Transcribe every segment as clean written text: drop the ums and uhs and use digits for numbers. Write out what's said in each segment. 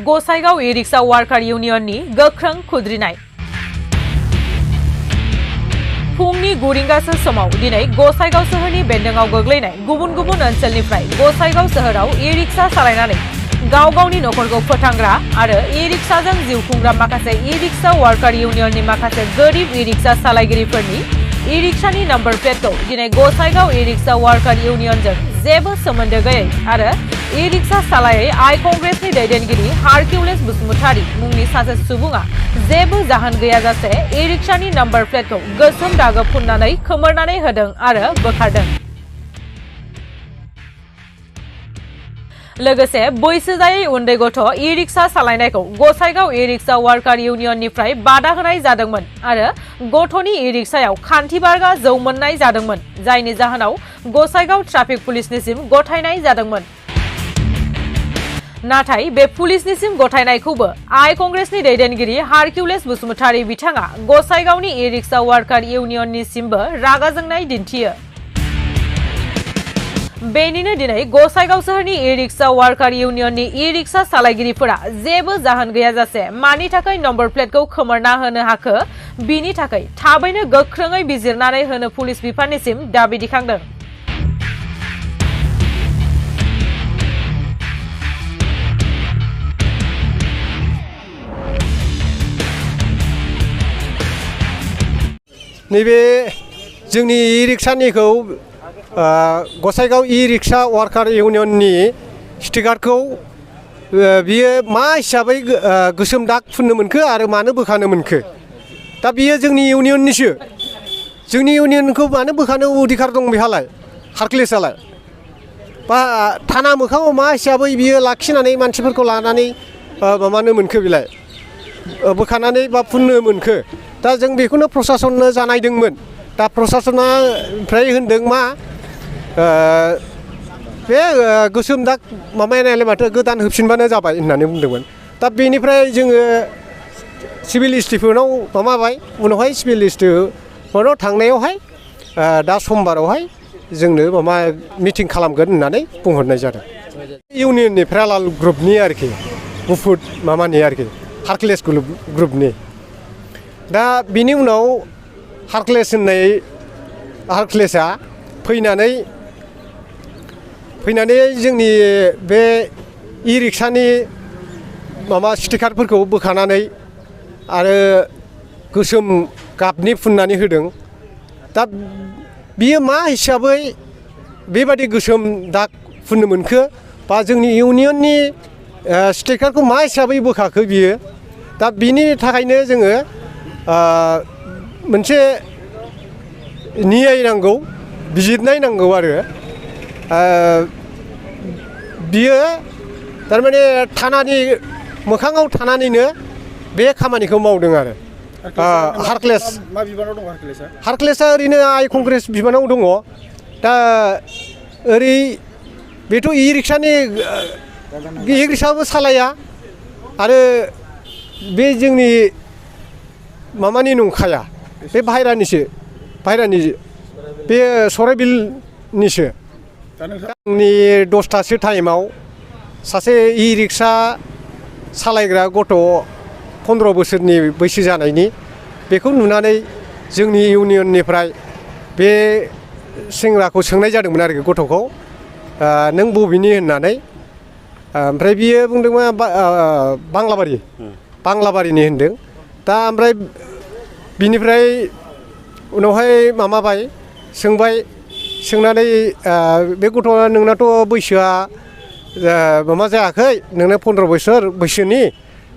Gossaigaon e rickshaw वार्कार इउनियननि गोख्रों खुद्रिनाय। फुंनि 9 रिंगासो समाव दिनै गसाइगाव सोहोरनि बेन्दोंआव गोग्लैनाय गुबुन गुबुन ओनसोलनिफ्राय गसाइगाव सोहोराव ई-रिक्शा सालायनानै गाव गावनि नखरखौ फोथांग्रा आरो ई-रिक्शाजों जिउ खुंग्रा माखासे ई-रिक्शा वार्कार इउनियननि माखासे गोरिब ई-रिक्शा सालायगिरिफोरनि ई-रिक्शानि नम्बर प्लेटखौ दिनै गसाइगाव ई-रिक्शा वार्कार इउनियनजों जेबो सोमोन्दो गैयै आरो ई-रिक्शा सालायै आइ कंग्रेसनि दैदेनगिरि हारकिउलिस बसुमतारी मुंनि सासे सुबुङा जेबो जाहोन गैयाजासे ई-रिक्शानि नम्बर प्लेटखौ गोसोम दागो फुननानै खोमोरनानै होदों आरो बोखारदों। लोगोसे बैसो जायै उन्दै गथ' ई-रिक्शा सालायनायखौ गसाइगाव ई-रिक्शा वार्कार इउनियननिफ्राय बादा होनाय जादोंमोन आरो गथ'नि ई-रिक्शायाव खान्थि बारगा जौ मोननाय जादोंमोन, जायनि जाहोनाव गसाइगाव ट्राफिक पुलिसनिसिम गथायनाय जादोंमोन। नाथाय बे पुलिसनिसिम गथायनायखौबो आइ कंग्रेसनि दैदेनगिरि हारकिउलिस बसुमतारी बिथाङा गसाइगावनि ई-रिक्शा वार्कार इउनियननिसिमबो रागा जोंनाय दिन्थियो। बेनिनो दिनै गसाइगाव सोहोरनि ई-रिक्शा वार्कार इउनियननि ई-रिक्शा सालायगिरिफोरा जेबो जाहोन गैयाजासे मानि थाखाय नम्बर प्लेटखौ खोमोरना होनो हाखो बिनि थाखाय थाबैनो गोख्रोङै बिजिरनानै होनो पुलिस बिफाननिसिम दाबि दिखांदों। नैबे जोंनि ई-रिक्शानिखौ गसाइगाव ई-रिक्शा वार्कार इउनियननि स्टिकारखौ बियो मा हिसाबै गोसोम दाग फुननो मोनखो आरो मानो बोखानो मोनखो? दा बियो जोंनि इउनियननिसो। जोंनि इउनियनखौ मानो बोखानो अधिकार दं बेहालाय हारकिउलिसआलाय? बा थाना मोखाङाव मा हिसाबै बियो लाखिनानै मानसिफोरखौ लानानै माबानो मोनखो बेलाय बोखानानै बा फुननो मोनखो? दा जों बेखौनो प्रसासननो जानायदोंमोन। दा प्रसासना ओमफ्राय होनदों मा बे गोसोम दाग माबानायालाय माथो गोदान होफिनबानो जाबाय होननानै बुंदोंमोन। दा बेनिफ्राय जोङो सिभिल स्टेसनाव माबाबाय, उनावहाय सिभिल स्टेसनाव थांनायावहाय दा समबारावहाय जोंनो माबा मिटिं खालामगोन होननानै बुंहरनाय जादों। इउनियननि पेरालाल ग्रुपनि आरोखि गुफुर माबानि आरोखि हारकिउलिस ग्रुपनि। दा बिनि उनाव हारकिउलिसआ फैनानै जोंनि बे ई-रिक्शानि माबा स्टिकारफोरखौ बोखानानै आरो गोसोम गाबनि फुननानै होदों। दा बियो मा हिसाबै बेबादि गोसोम दाग फुननो मोनखो बा जोंनि इउनियननि स्टिकारखौ मा हिसाबै बोखाखो बियो? दा बिनि थाखायनो जोङो मोनसे न्याय नांगौ, बिजिरनाय नांगौ आरो बियो थारमाने थानानि मोखाङाव थानानैनो बे खामानिखौ मावदों आरो हारकिउलिस। मा बिबानाव दं हारकिउलिसआ? हारकिउलिसआ ओरैनो आइ कंग्रेस बिबानाव दङ। दा ओरै बेथ' ई-रिक्शाबो सालाया आरो बे जोंनि माबानि नंखाया, बे बाहेरानि बे सराइबिलनिसो। आंनि 10थासो टाइमाव सासे ई-रिक्शा सालायग्रा गथ' 15 बोसोरनि बैसो जानायनि बेखौ नुनानै जोंनि इउनियननिफ्राय बे सेंग्राखौ सोंनाय जादोंमोन आरोखि गथ'खौ नों बबेनि होननानै। ओमफ्राय बियो बुंदोंमोन बांलाबारिनि होनदों। दा ओमफ्राय बिनिफ्राय उनावहाय माबाबाय सोंनानै बे गथ'आ नोंनाथ' बैसोआ माबा जायाखै, नोंना 15 बोसोर बैसोनि,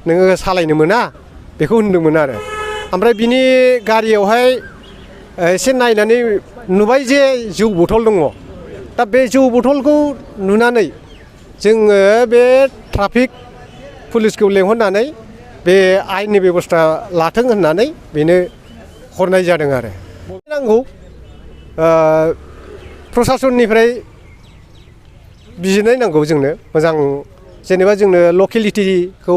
नोङो सालायनो मोना बेखौ होनदोंमोन आरो। ओमफ्राय बिनि गारियावहाय एसे नायनानै नुबाय जे जौ बथल दङ। दा बे जौ बथलखौ नुनानै जोङो बे ट्राफिक पुलिसखौ लेंहरनानै बे आयेननि बेबस्था लाथों होननानै बेनो हरनाय जादों आरो। नांगौ प्रसासननिफ्राय बिजिरनाय नांगौ जोंनो मोजां, जेनेबा जोंनो लकेलिटिखौ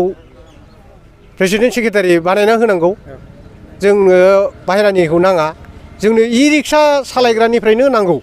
प्रेसिडेन्ट सेक्रेटारि बानायना होनांगौ। जोंनो बाहेरानिखौ नाङा, जोंनो ई-रिक्शा सालायग्रानिफ्रायनो नांगौ।